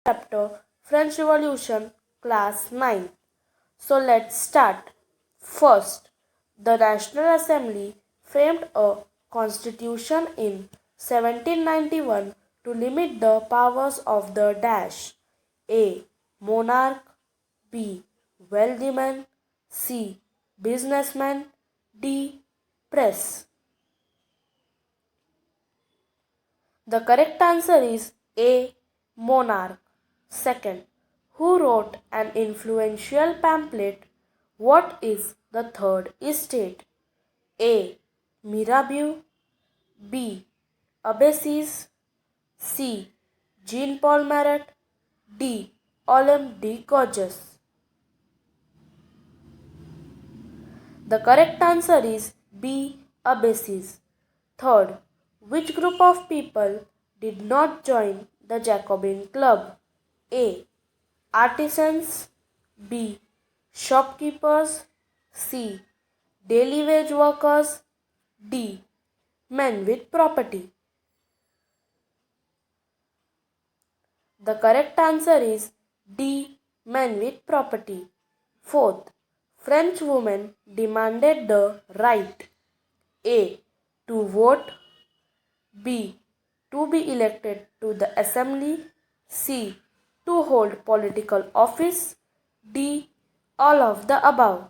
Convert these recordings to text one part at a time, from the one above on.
chapter French Revolution, class 9. So let's start. First, the National Assembly framed a constitution in 1791 to limit the powers of the dash A. Monarch, B. Wealthy man, C. Businessman, D. Press. The correct answer is A. Monarch. Second, who wrote an influential pamphlet? What is the third estate? A. Mirabeau, B. Abbasis, C. Jean Paul Marat, D. Olympe de Gouges. The correct answer is B. Abbasis. Third, which group of people did not join the Jacobin Club? A. Artisans, B. Shopkeepers, C. Daily wage workers, D. Men with property. The correct answer is D. Men with property. Fourth, French women demanded the right A. to vote, B. to be elected to the assembly, C. to hold political office, D. all of the above.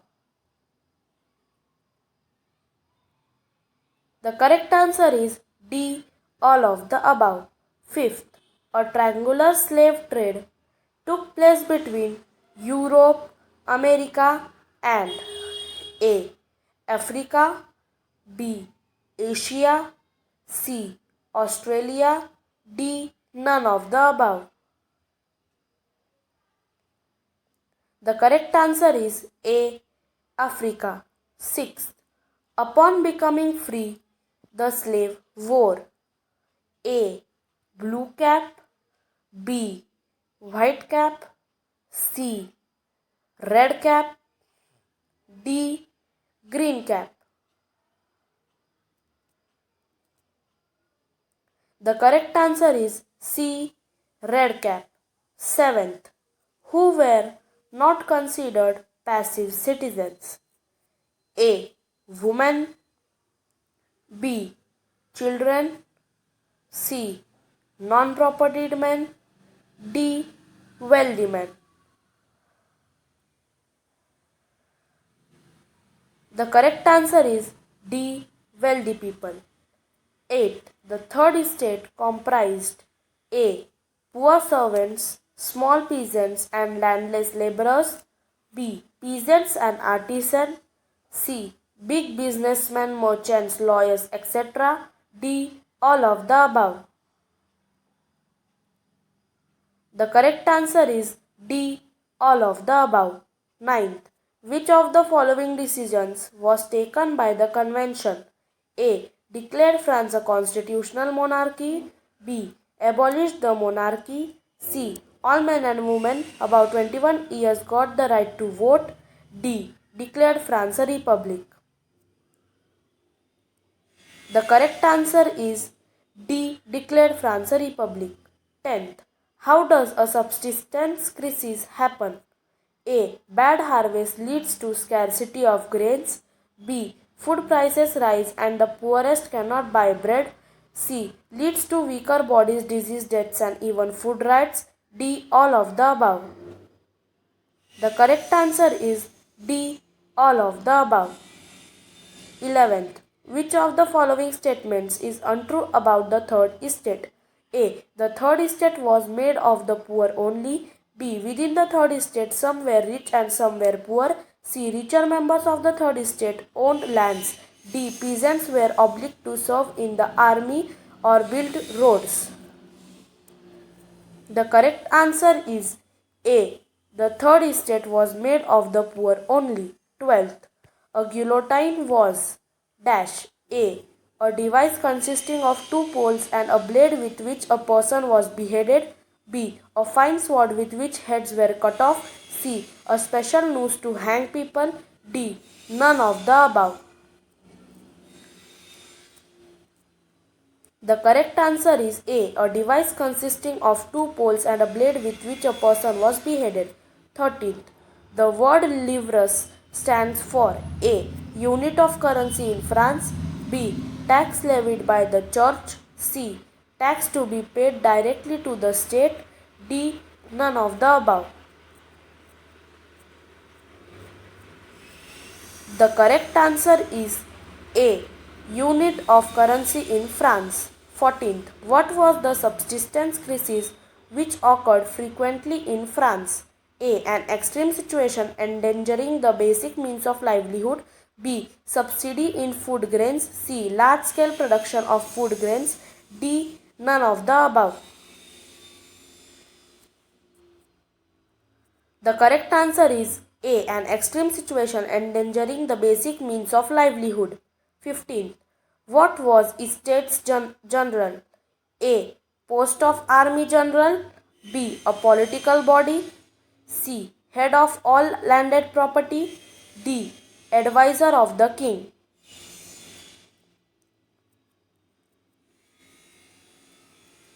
The correct answer is D. all of the above. Fifth, a triangular slave trade took place between Europe, America, and A. Africa, B. Asia, C. Australia, D. none of the above. The correct answer is A. Africa. Sixth, upon becoming free, the slave wore A. blue cap, B. white cap, C. red cap, D. green cap. The correct answer is C. red cap. Seventh, who were not considered passive citizens? A. women, B. children, C. non-propertied men, D. wealthy men. The correct answer is D. wealthy people. 8. The third estate comprised A. poor servants, small peasants and landless laborers, B. peasants and artisans, C. big businessmen, merchants, lawyers, etc., D. all of the above. The correct answer is D. all of the above. Ninth, which of the following decisions was taken by the convention? A. declared France a constitutional monarchy, B. abolished the monarchy, C. all men and women above 21 years got the right to vote, D. declared France a republic. The correct answer is D. declared France a republic. 10th, how does a subsistence crisis happen? A. bad harvest leads to scarcity of grains, B. food prices rise and the poorest cannot buy bread, C. leads to weaker bodies, disease, deaths and even food riots, D. all of the above. The correct answer is D. all of the above. 11th, which of the following statements is untrue about the third estate? A. the third estate was made of the poor only, B. within the third estate some were rich and some were poor, C. richer members of the third estate owned lands, D. peasants were obliged to serve in the army or build roads. The correct answer is A. the third estate was made of the poor only. 12th, a guillotine was dash A. a device consisting of two poles and a blade with which a person was beheaded, B. a fine sword with which heads were cut off, C. a special noose to hang people, D. none of the above. The correct answer is A device consisting of two poles and a blade with which a person was beheaded. 13th. The word livres stands for A. Unit of currency in France, B. Tax levied by the church, C. Tax to be paid directly to the state, D. None of the above. The correct answer is A. Unit of currency in France. 14th. What was the subsistence crisis which occurred frequently in France? A. An extreme situation endangering the basic means of livelihood. B. Subsidy in food grains. C. Large scale production of food grains. D. None of the above. The correct answer is A. An extreme situation endangering the basic means of livelihood. 15. What was Estates General? A. Post of Army General. B. A political body. C. Head of all landed property. D. Advisor of the king.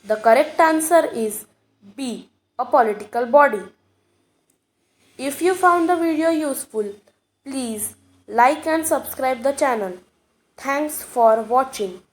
The correct answer is B. A political body. If you found the video useful, please like and subscribe the channel. Thanks for watching.